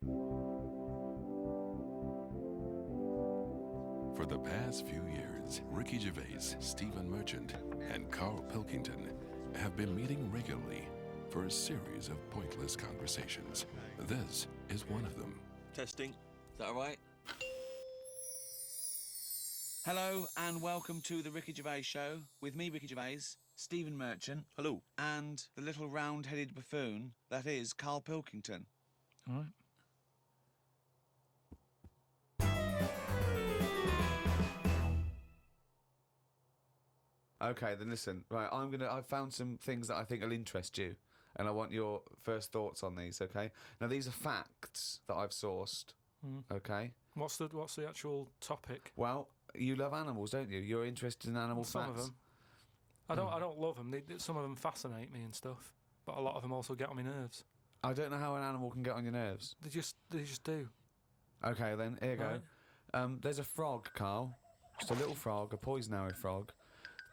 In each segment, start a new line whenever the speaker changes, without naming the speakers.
For the past few years, Ricky Gervais, Stephen Merchant, and Karl Pilkington have been meeting regularly for a series of pointless conversations. This is one of them.
Testing. Is that all right?
Hello and welcome to the Ricky Gervais Show with me, Ricky Gervais, Stephen Merchant.
Hello.
And the little round-headed buffoon that is Karl Pilkington.
All right.
Okay, then listen. Right, I've found some things that I think will interest you, and I want your first thoughts on these. Okay. Now these are facts that I've sourced. Okay.
What's the actual topic?
Well, you love animals, don't you? You're interested in animal
Some
facts.
of them. I don't love them. Some of them fascinate me and stuff, but a lot of them also get on my nerves.
I don't know how an animal can get on your nerves.
They just do.
Okay, then here you
Right.
go. There's a frog, Karl. Just a little frog, a poison-arrow frog,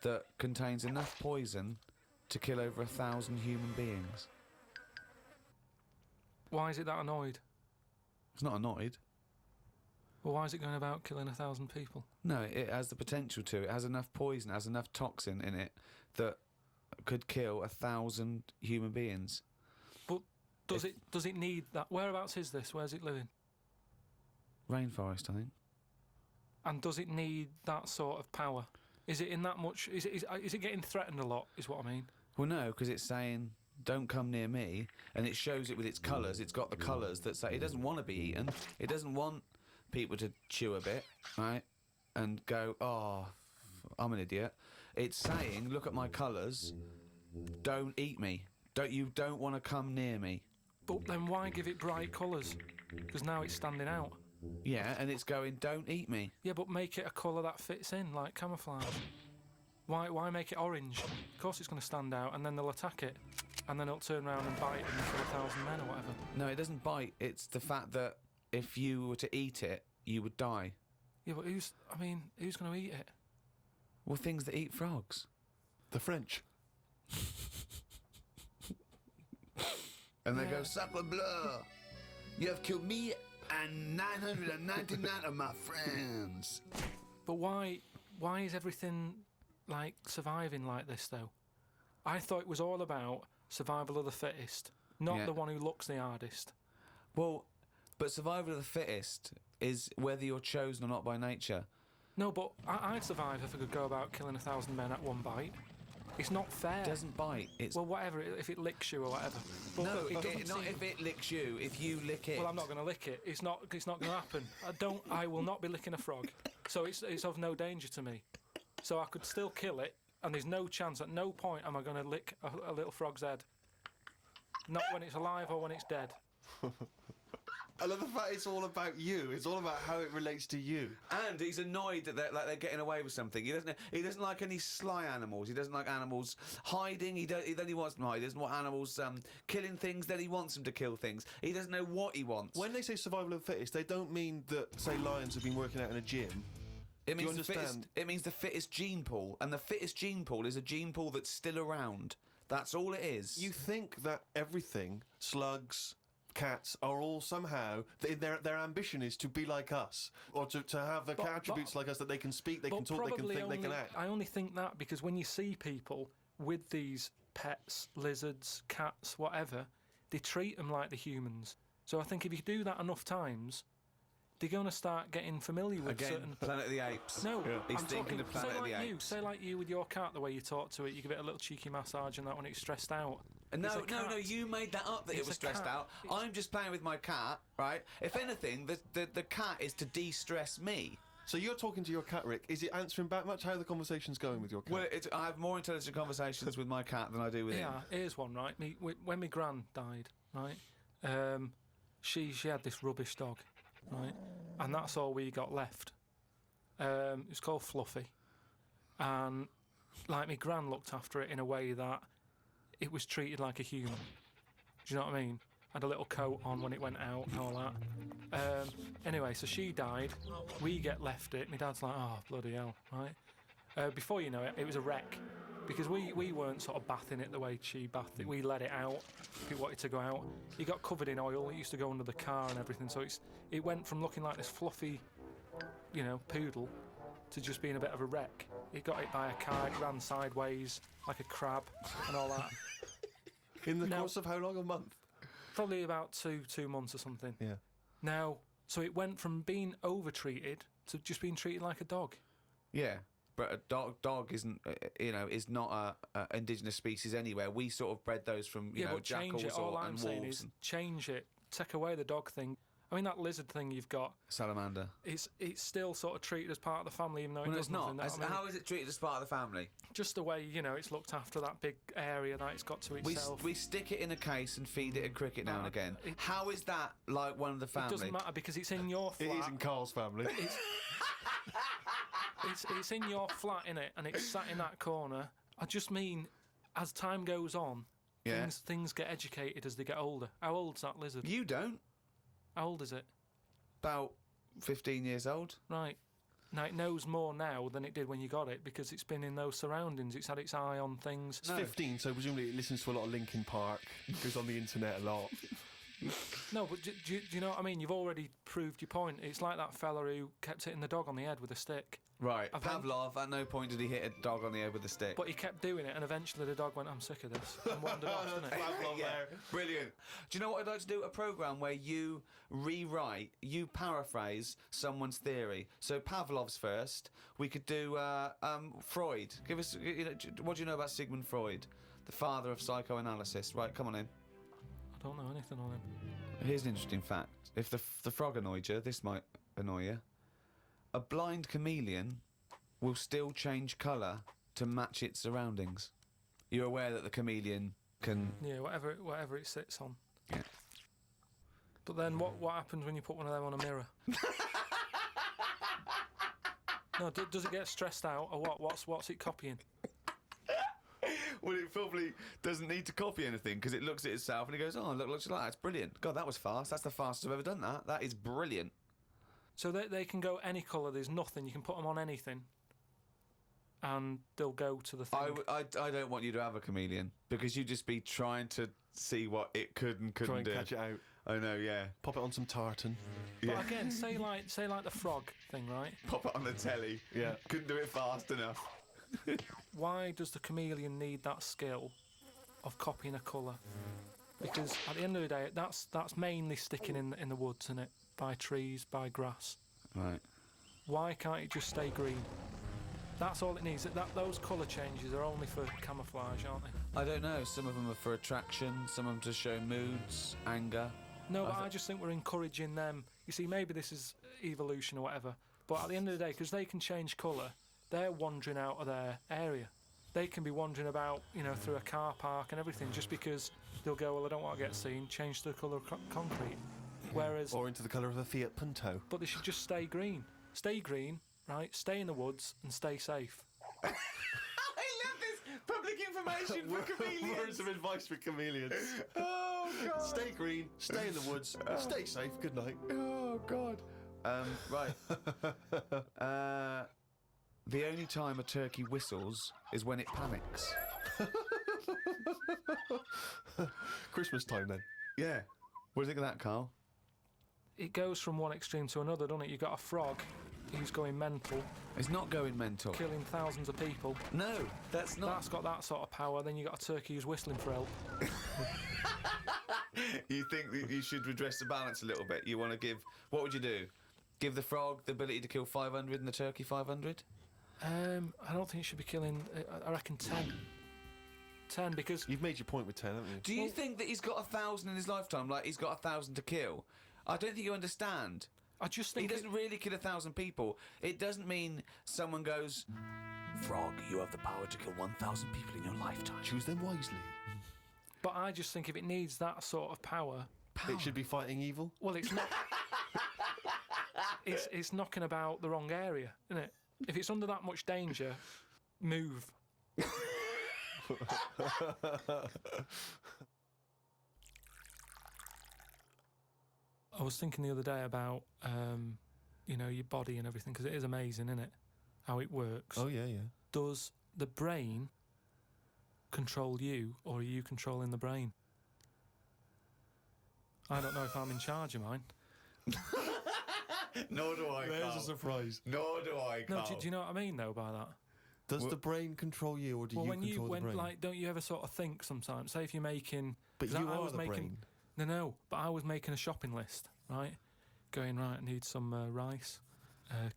that contains enough poison to kill over 1,000 human beings.
Why is it that annoyed?
It's not annoyed.
Well, why is it going about killing 1,000 people?
No, it has the potential to. It has enough poison, it has enough toxin in it that could kill 1,000 human beings.
But does it need that? Whereabouts is this? Where's it living?
Rainforest, I think.
And does it need that sort of power? Is it in that much? Is it getting threatened a lot? Is what I mean.
Well, no, because it's saying, don't come near me, and it shows it with its colours. It's got the colours that say it doesn't want to be eaten. It doesn't want people to chew a bit, right, and go, oh, I'm an idiot. It's saying, look at my colours, don't eat me. You don't want to come near me.
But then why give it bright colours? Because now it's standing out.
Yeah, and it's going, don't eat me.
Yeah, but make it a colour that fits in, like camouflage. Why make it orange? Of course it's going to stand out, and then they'll attack it. And then it'll turn around and bite and kill 1,000 men or whatever.
No, it doesn't bite. It's the fact that if you were to eat it, you would die.
Yeah, but who's going to eat it?
Well, things that eat frogs.
The French.
And they go, sacre bleu! You have killed me and 999 of my friends.
But why is everything, like, surviving like this, though? I thought it was all about survival of the fittest, not the one who looks the hardest.
Well, but survival of the fittest is whether you're chosen or not by nature.
No, but I'd survive if I could go about killing 1,000 men at one bite. It's not fair.
It doesn't bite. It's
Well, whatever, if it licks you or whatever. But
no,
it doesn't
not if it licks you. If you lick it.
Well, I'm not going to lick it. It's not going to happen. I will not be licking a frog. So it's of no danger to me. So I could still kill it, and there's no chance, at no point am I going to lick a little frog's head. Not when it's alive or when it's dead.
I love the fact it's all about you. It's all about how it relates to you.
And he's annoyed that they're getting away with something. He doesn't like any sly animals. He doesn't like animals hiding. Then he wants them hide. He doesn't want animals killing things. Then he wants them to kill things. He doesn't know what he wants.
When they say survival of the fittest, they don't mean that, say, lions have been working out in a gym.
It
Do you
means
understand?
it means the fittest gene pool, and the fittest gene pool is a gene pool that's still around. That's all it is.
You think that everything, slugs, cats, are all somehow, their ambition is to be like us, or to have the attributes like us, that they can speak, they can talk, they can think, they can act.
I only think that because when you see people with these pets, lizards, cats, whatever, they treat them like the humans. So I think if you do that enough times, they're going to start getting familiar with certain...
Planet of the Apes.
No,
He's
I'm
thinking
talking,
of Planet of the Apes.
Say like you with your cat, the way you talk to it, you give it a little cheeky massage and that when it's stressed out.
No, you made that up that it was stressed out. I'm just playing with my cat, right? If anything, the cat is to de-stress me.
So you're talking to your cat, Rick. Is it answering back much? How are the conversations going with your cat?
Well, I have more intelligent conversations with my cat than I do with him.
Yeah, here's one, right? When my gran died, right, she had this rubbish dog, right, and that's all we got left. It was called Fluffy, and like my gran looked after it in a way that it was treated like a human. Do you know what I mean? Had a little coat on when it went out and all that. Anyway, so she died. We left it. My dad's like, oh, bloody hell, right? Before you know it, it was a wreck. because we weren't sort of bathing it the way she bathed it. We let it out if it wanted to go out. It got covered in oil. It used to go under the car and everything. So it went from looking like this fluffy, poodle, to just being a bit of a wreck. It got hit by a car. It ran sideways like a crab and all that.
In the course of how long? A month?
Probably about two months or something.
Yeah.
Now, so it went from being over-treated to just being treated like a dog.
Yeah, but a dog isn't, is not a indigenous species anywhere. We sort of bred those from,
but
jackals
change it. All I'm
and
saying
wolves.
is change it. Take away the dog thing. I mean, that lizard thing you've got,
Salamander.
it's still sort of treated as part of the family, even though it
Well,
does
it's not.
nothing.
How is it treated as part of the family?
Just the way, it's looked after, that big area that it's got to itself.
We stick it in a case and feed it a cricket now and again. How is that like one of the family?
It doesn't matter because it's in your flat.
It is in Karl's family.
It's in your flat, innit? And it's sat in that corner. I just mean, as time goes on,
Yeah.
things get educated as they get older. How old's that lizard?
You don't.
How old is it?
About 15 years old.
Right. Now, it knows more now than it did when you got it because it's been in those surroundings. It's had its eye on things.
It's 15, so presumably it listens to a lot of Linkin Park, goes on the internet a lot.
No, but do you know what I mean? You've already proved your point. It's like that fella who kept hitting the dog on the head with a stick.
Right.
I think-
Pavlov, at no point did he hit a dog on the head with a stick.
But he kept doing it, and eventually the dog went, I'm sick of this, and wandered off, didn't it?
Pavlov there.
Brilliant. Do you know what I'd like to do? A programme where you you paraphrase someone's theory. So Pavlov's first. We could do Freud. Give us, what do you know about Sigmund Freud, the father of psychoanalysis? Right, come on in.
I don't know anything on him.
Here's an interesting fact. If the frog annoyed you, this might annoy you. A blind chameleon will still change colour to match its surroundings. You're aware that the chameleon can...
Yeah, whatever it sits on.
Yeah.
But then what happens when you put one of them on a mirror? No, does it get stressed out, or what? What's it copying?
Well, it probably doesn't need to copy anything because it looks at itself and it goes, oh, looks like that. It's brilliant. God, that was fast. That's the fastest I've ever done that. That is brilliant.
So they can go any colour, there's nothing, you can put them on anything, and they'll go to the thing.
I don't want you to have a chameleon because you'd just be trying to see what it could and couldn't
Try and
do.
catch it out.
I know, yeah.
Pop it on some tartan.
But again, say like the frog thing, right?
Pop it on the telly.
Yeah.
Couldn't do it fast enough.
Why does the chameleon need that skill of copying a colour? Because at the end of the day, that's mainly sticking in the woods, isn't it? By trees, by grass.
Right.
Why can't it just stay green? That's all it needs. Those colour changes are only for camouflage, aren't they?
I don't know. Some of them are for attraction. Some of them to show moods, anger.
No, but I just think we're encouraging them. You see, maybe this is evolution or whatever, but at the end of the day, because they can change colour, they're wandering out of their area. They can be wandering about, through a car park and everything, just because they'll go, well, I don't want to get seen, change the colour of concrete. Whereas...
Or into the colour of a Fiat Punto.
But they should just stay green. Stay green, right? Stay in the woods and stay safe.
I love this public information for chameleons.
Words of advice for chameleons.
Oh, God.
Stay green, stay in the woods, stay safe, good night.
Oh, God. Right. The only time a turkey whistles is when it panics.
Christmas time then.
Yeah. What do you think of that, Karl?
It goes from one extreme to another, doesn't it? You've got a frog who's going mental,
It's not going mental.
killing thousands of people.
No, that's not.
That's got that sort of power. Then you've got a turkey who's whistling for help.
You think that you should redress the balance a little bit? You want to give... What would you do? Give the frog the ability to kill 500 and the turkey 500?
I don't think it should be killing... I reckon 10. 10, because...
You've made your point with 10, haven't you?
Do you think that he's got 1,000 in his lifetime, like he's got 1,000 to kill? I don't think you understand.
I just
He
think...
doesn't really kill 1,000 people. It doesn't mean someone goes, Frog, you have the power to kill 1,000 people in your lifetime.
Choose them wisely.
But I just think if it needs that sort of power...
It should be fighting evil.
Well, it's not... it's knocking about the wrong area, isn't it? If it's under that much danger, move. I was thinking the other day about, your body and everything, because it is amazing, isn't it? How it works.
Oh, yeah, yeah.
Does the brain control you, or are you controlling the brain? I don't know if I'm in charge of mine.
Nor do I,
There's a surprise.
Nor do I,
No, do you know what I mean, though, by that?
Does the brain control you, or do
Well,
you
when
control the brain?
like, don't you ever sort of think sometimes? Say if you're making,
but
'cause
you
I
are
was
the
making,
brain.
No, but I was making a shopping list, right? Going right, I need some rice,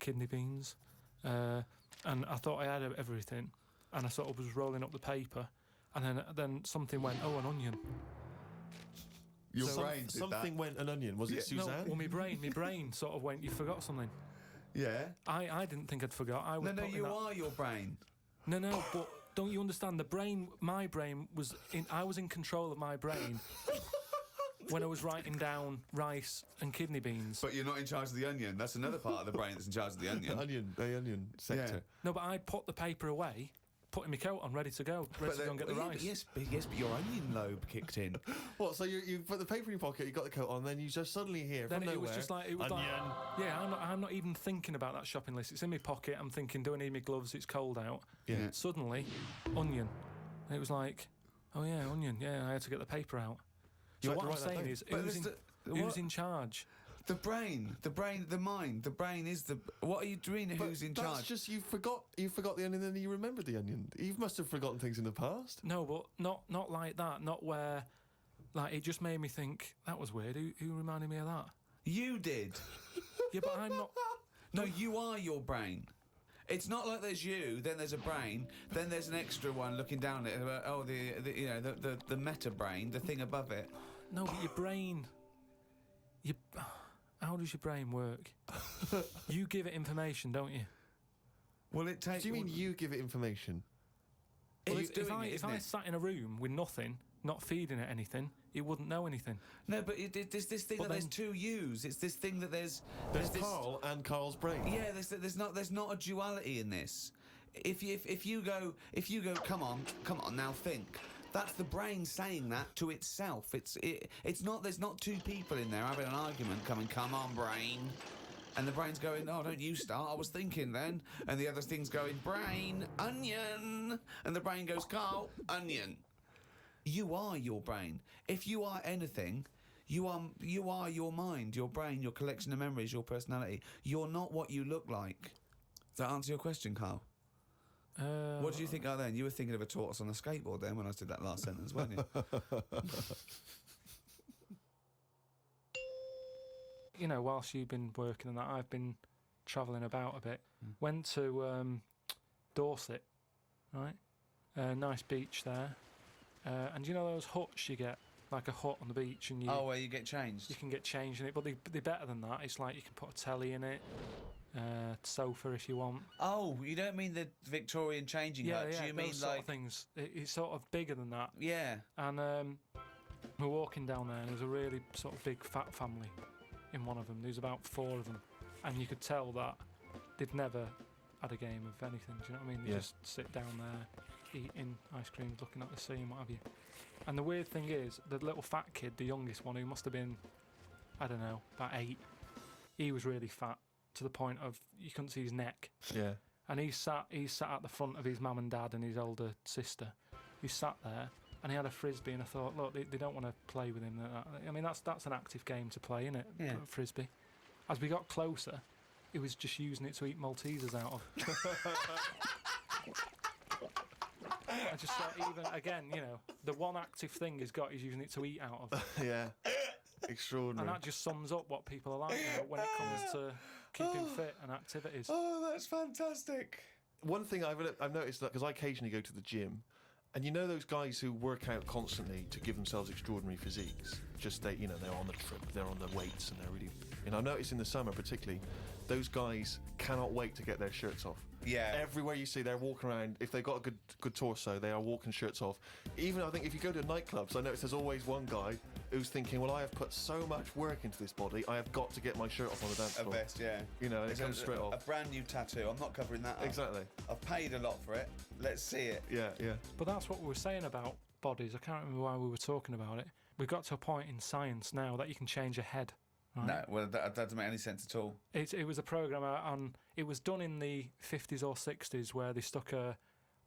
kidney beans, and I thought I had everything, and I sort of was rolling up the paper, and then something went, oh, an onion.
Your
So
brain did
Something
that.
went an onion. Was it Suzanne?
No, well, my brain sort of went, you forgot something.
Yeah.
I didn't think I'd forgot. I was
No,
putting
you
that-
are your brain.
No, but don't you understand? My brain was I was in control of my brain when I was writing down rice and kidney beans.
But you're not in charge of the onion. That's another part of the brain that's in charge of the onion.
The onion sector.
No, but I put the paper away, putting my coat on, ready to go and get the rice.
But yes, but your onion lobe kicked in.
What? So you put the paper in your pocket, you got the coat on, then you just suddenly hear
Then
from
it
nowhere.
was just like
onion.
Yeah, I'm not even thinking about that shopping list. It's in my pocket. I'm thinking, do I need my gloves? It's cold out.
Yeah.
Suddenly, onion. And it was like, oh yeah, onion. Yeah, I had to get the paper out.
You
So
had
what
to
I'm
write that
saying
down.
is,
But
who's
what?
in charge?
The brain, the mind. The brain is the. What are you doing?
But
Who's in
that's
charge?
just you forgot the onion, and then you remembered the onion. You must have forgotten things in the past.
No, but not like that. Not where, like, it just made me think that was weird. Who reminded me of that?
You did.
Yeah, but I'm not.
No, you are your brain. It's not like there's you, then there's a brain, then there's an extra one looking down at it. Oh, the meta brain, the thing above it.
No, but your brain. How does your brain work? You give it information, don't you?
Well, it takes.
Do you mean you give it information?
Well,
It's doing it,
if
isn't
I
it?
sat in a room with nothing, not feeding it anything, it wouldn't know anything.
No, but there's this thing
But
that there's
then-
two yous. It's this thing that there's this.
Carl and Carl's brain.
Yeah, there's not a duality in this. If you go, come on, now think. That's the brain saying that to itself. It's not. There's not two people in there having an argument. Come on, brain. And the brain's going, oh, don't you start, I was thinking then. And the other thing's going, brain, onion. And the brain goes, Carl, onion. You are your brain. If you are anything, you are your mind, your brain, your collection of memories, your personality. You're not what you look like. Does that answer your question, Carl? What did you think of then? You were thinking of a tortoise on a skateboard then when I did that last sentence, weren't you?
You know, whilst you've been working on that, I've been travelling about a bit. Went to Dorset, right? Nice beach there. And you know those huts you get, like a hut on the beach, and
Where you get changed?
you can get changed in it, but they're better than that. It's like you can put a telly in it, sofa if you want.
Oh, you don't mean the Victorian changing
Yeah,
hutch?
yeah,
You
those
mean
sort
like
of things. It's sort of bigger than that.
yeah?
And we're walking down there, and there was a really sort of big fat family in one of them. There was about 4 of them, and you could tell that they'd never had a game of anything. Do you know what I mean? They
Yeah.
just sit down there, eating ice cream, looking at the sea and what have you. And the weird thing is, the little fat kid, the youngest one, who must have been, I don't know, about 8, he was really fat to the point of you couldn't see his neck.
Yeah.
And he sat at the front of his mum and dad and his older sister. He sat there and he had a frisbee, and I thought, look, they don't want to play with him. I mean, that's an active game to play, isn't it?
Yeah.
Frisbee. As we got closer, he was just using it to eat Maltesers out of. I just thought, even again, you know, the one active thing he's got, he's using it to eat out of.
Yeah. Extraordinary.
And that just sums up what people are like now when it comes to keeping fit and activities.
Oh, that's fantastic.
One thing I've noticed, that because I occasionally go to the gym, and you know those guys who work out constantly to give themselves extraordinary physiques. Just they're on the trip, they're on the weights, and they're really. And I notice in the summer particularly, those guys cannot wait to get their shirts off.
Yeah.
Everywhere you see, they're walking around. If they've got a good torso, they are walking shirts off. Even I think if you go to nightclubs, I notice there's always one guy who's thinking, well, I have put so much work into this body, I have got to get my shirt off on the dance
A
floor.
vest, yeah.
You know, and
It's
it comes straight
a
off.
brand new tattoo. I'm not covering that up.
Exactly.
I've paid a lot for it. Let's see it.
Yeah, yeah.
But that's what we were saying about bodies. I can't remember why we were talking about it. We've got to a point in science now that you can change a head. Right?
No, well, that doesn't make any sense at all.
It was a program on. It was done in the 50s or 60s where they stuck a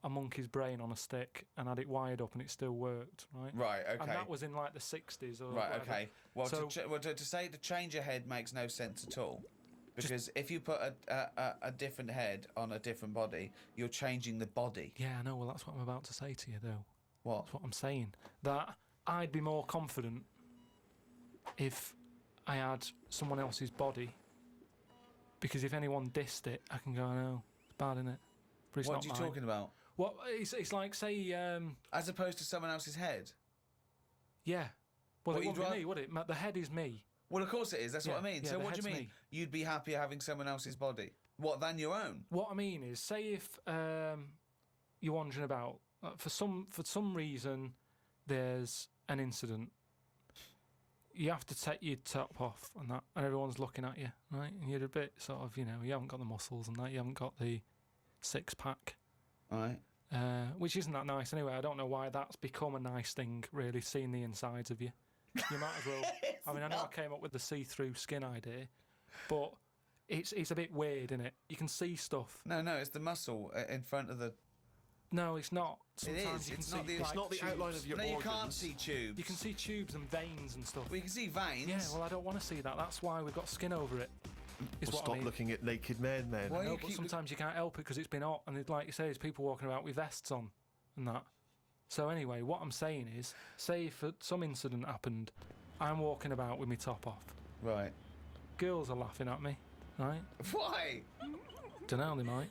a monkey's brain on a stick and had it wired up and it still worked, right?
Right, okay.
And that was in like the 60s or
Right,
whatever.
okay. Well,
So-
to say to change a head makes no sense at all. Because if you put a different head on a different body, you're changing the body.
Yeah, I know. Well, that's what I'm about to say to you, though.
What?
That's what I'm saying. That I'd be more confident if I had someone else's body. Because if anyone dissed it, I can go, no, it's bad, isn't it? But it's
What
not
are you
mine.
talking about?
What? It's like, say,
As opposed to someone else's head?
yeah. Well,
What,
it
you'd
wouldn't be
rather-
me, would it? The head is me.
Well, of course it is. That's what I
Yeah,
mean.
yeah,
So
the
what do you
head's
mean?
me.
You'd be happier having someone else's body? What, than your own?
What I mean is, say if you're wandering about, for some reason, there's an incident. You have to take your top off and that, and everyone's looking at you, right? And you're a bit sort of, you haven't got the muscles and that, you haven't got the six-pack,
All right.
which isn't that nice anyway. I don't know why that's become a nice thing, really, seeing the insides of you. You might as well. I mean, I know I came up with the see-through skin idea, but it's a bit weird, isn't it? You can see stuff.
No, it's the muscle in front of the...
No, it's not.
It
Sometimes
is.
you can
It's
see
not the-
It's
like,
not the
tubes.
outline of your
No, you
organs.
can't see tubes.
You can see tubes and veins and stuff.
Well, you can see veins.
Yeah, well, I don't want to see that. That's why we've got skin over it. Is
Well,
what
stop
I mean.
looking at naked men, then.
Why
No,
you
but
keep
sometimes you can't help it because it's been hot, and like you say, there's people walking about with vests on and that. So anyway, what I'm saying is, say if some incident happened, I'm walking about with my top off.
Right.
Girls are laughing at me, right?
Why?
Don't know, they might.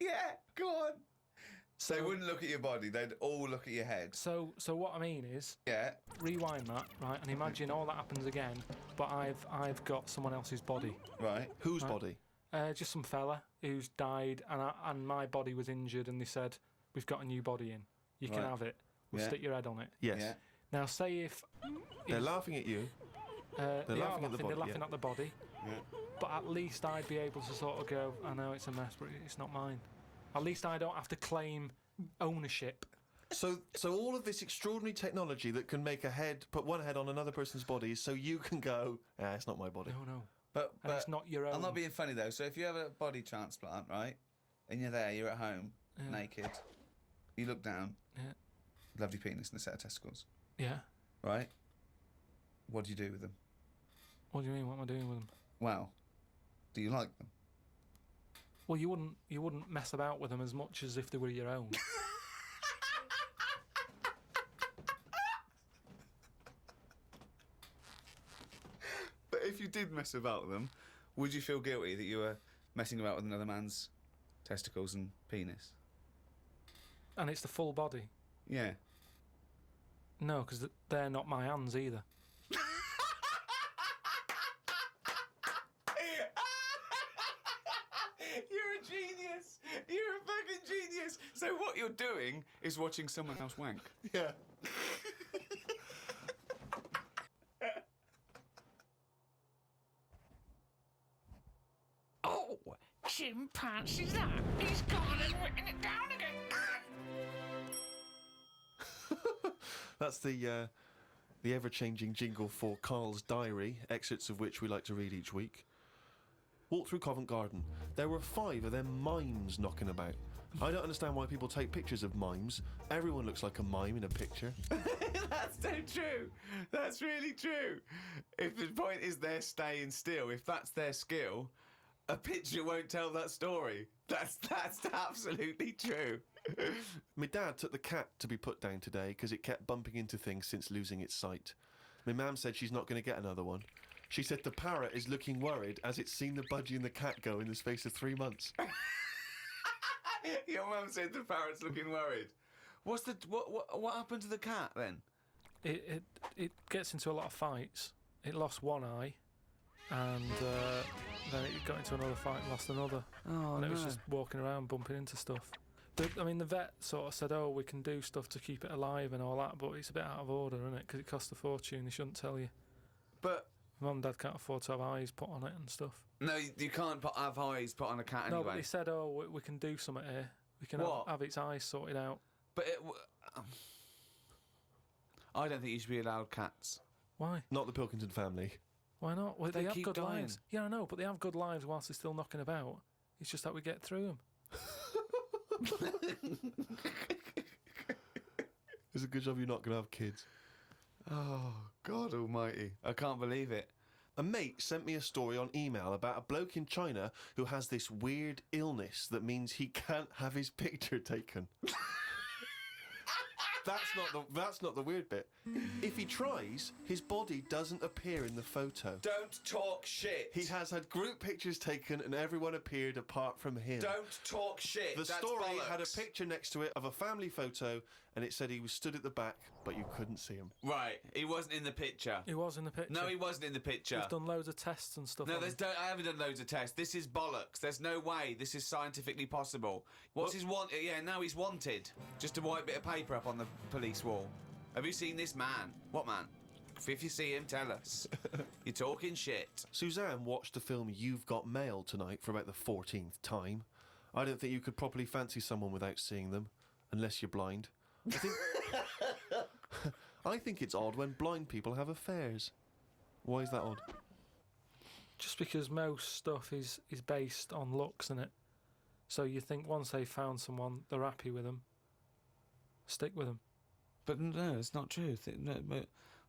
Yeah, go on. So they wouldn't look at your body. They'd all look at your head.
So what I mean is,
Yeah.
rewind that, right, and imagine all that happens again, but I've got someone else's body.
Right.
Whose
Right.
body?
Just some fella who's died, and my body was injured, and they said, we've got a new body in. You can
Right.
have it. We'll
Yeah.
stick your head on it.
Yes.
Yeah.
Now, say if
They're laughing at you.
they are
laughing at the body,
they're laughing
yeah.
at the body,
Yeah.
but at least I'd be able to sort of go, I know it's a mess, but it's not mine. At least I don't have to claim ownership.
So all of this extraordinary technology that can make a head, put one head on another person's body, so you can go, it's not my body.
No.
But
And it's not your own.
I'm not being funny though. So if you have a body transplant, right, and you're there, you're at home, naked, you look down,
Yeah.
lovely penis and a set of testicles,
Yeah.
right? What do you do with them?
What do you mean? What am I doing with them?
Well, do you like them?
Well, you wouldn't mess about with them as much as if they were your own.
But if you did mess about with them, would you feel guilty that you were messing about with another man's testicles and penis?
And it's the full body.
Yeah.
No, because they're not my hands either.
You're a genius. You're a fucking genius. So what you're doing is watching someone else wank.
Yeah.
Oh, chimpanzee's that? He's gone and written it down again.
That's the ever-changing jingle for Karl's diary, excerpts of which we like to read each week. Walked through Covent Garden. There were 5 of them mimes knocking about. I don't understand why people take pictures of mimes. Everyone looks like a mime in a picture.
That's so true. That's really true. If the point is they're staying still, if that's their skill, a picture won't tell that story. That's absolutely true.
My dad took the cat to be put down today because it kept bumping into things since losing its sight. My mum said she's not going to get another one. She said the parrot is looking worried as it's seen the budgie and the cat go in the space of 3 months.
Your mum said the parrot's looking worried. What happened to the cat then?
It gets into a lot of fights. It lost one eye, and then it got into another fight and lost another.
Oh,
And it was just walking around bumping into stuff. The vet sort of said, oh, we can do stuff to keep it alive and all that, but it's a bit out of order, isn't it? Because it costs a fortune. They shouldn't tell you.
But
Mum and Dad can't afford to have eyes put on it and stuff.
no, you can't have eyes put on a cat
No,
anyway.
but they said, oh, we can do something here. We can
What?
have its eyes sorted out.
But I don't think you should be allowed cats.
Why?
Not the Pilkington family.
Why not? Well,
They
they have
keep
good
dying.
lives. Yeah, I know, but they have good lives whilst they're still knocking about. It's just that we get through them.
It's a good job you're not going to have kids.
Oh, God almighty. I can't believe it.
A mate sent me a story on email about a bloke in China who has this weird illness that means he can't have his picture taken. That's not the weird bit. If he tries, his body doesn't appear in the photo.
Don't talk shit.
He has had group pictures taken and everyone appeared apart from him.
Don't talk shit.
The
That's
story
bollocks.
had a picture next to it of a family photo and it said he was stood at the back, but you couldn't see him.
Right, he wasn't in the picture.
He was in the picture.
No, he wasn't in the picture.
We've done loads of tests and stuff.
No,
on him.
I haven't done loads of tests. This is bollocks. There's no way this is scientifically possible. What's his want? Yeah, now he's wanted. Just a white bit of paper up on the police wall. Have you seen this man? What man? If you see him, tell us. You're talking shit.
Suzanne watched the film You've Got Mail tonight for about the 14th time. I don't think you could properly fancy someone without seeing them, unless you're blind. I think it's odd when blind people have affairs. Why is that odd?
Just because most stuff is based on looks, isn't it? So you think once they've found someone, they're happy with them, stick with them.
But no, it's not true. I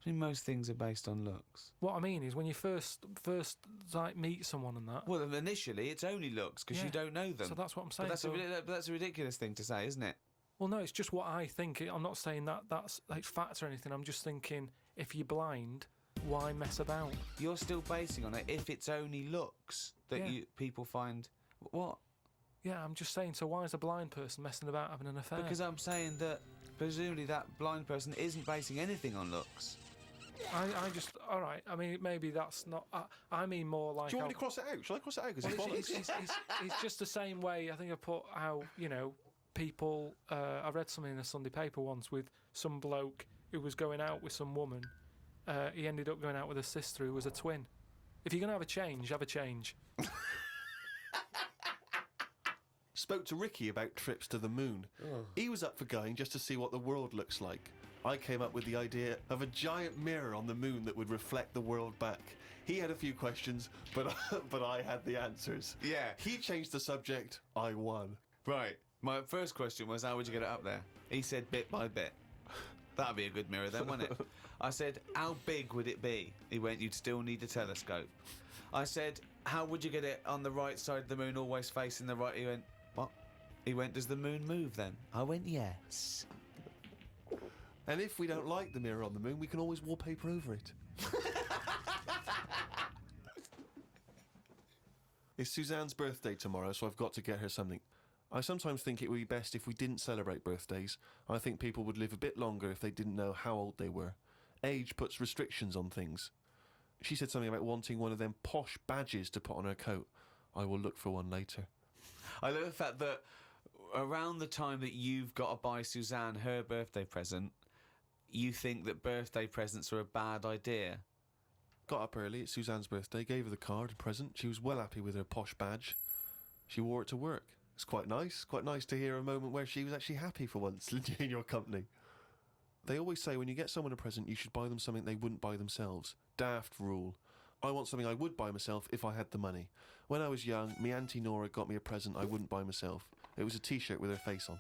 mean, most things are based on looks.
What I mean is when you first like meet someone and that.
Well, initially it's only looks because you don't know them.
So that's what I'm saying.
But that's a ridiculous thing to say, isn't it?
Well, no, it's just what I think. I'm not saying that's like fact or anything. I'm just thinking if you're blind, why mess about?
You're still basing on it if it's only looks that people find. What?
Yeah, I'm just saying. So why is a blind person messing about having an affair?
Because I'm saying that presumably that blind person isn't basing anything on looks.
I just all right. I mean, maybe that's not. I mean more like.
Do you want me to cross it out? Shall I cross it out? Because
it's just the same way. I think I put how people. I read something in a Sunday paper once with some bloke who was going out with some woman. He ended up going out with a sister who was a twin. If you're gonna have a change, have a change.
Spoke to Ricky about trips to the moon. He was up for going just to see what the world looks like. I came up with the idea of a giant mirror on the moon that would reflect the world back. He had a few questions, but I had the answers.
Yeah.
He changed the subject. I won.
Right. My first question was, how would you get it up there? He said bit by bit. That'd be a good mirror then, wouldn't it? I said, how big would it be? He went, you'd still need a telescope. I said, how would you get it on the right side of the moon, always facing the right? He went, what? He went, does the moon move then? I went, yes.
And if we don't like the mirror on the moon, we can always wallpaper over it. It's Suzanne's birthday tomorrow, so I've got to get her something. I sometimes think it would be best if we didn't celebrate birthdays. I think people would live a bit longer if they didn't know how old they were. Age puts restrictions on things. She said something about wanting one of them posh badges to put on her coat. I will look for one later.
I love the fact that around the time that you've got to buy Suzanne her birthday present, you think that birthday presents are a bad idea.
Got up early, it's Suzanne's birthday, gave her the card and present. She was well happy with her posh badge. She wore it to work. It's quite nice to hear a moment where she was actually happy for once in your company. They always say when you get someone a present, you should buy them something they wouldn't buy themselves. Daft rule. I want something I would buy myself if I had the money. When I was young, me Auntie Nora got me a present I wouldn't buy myself. It was a t-shirt with her face on.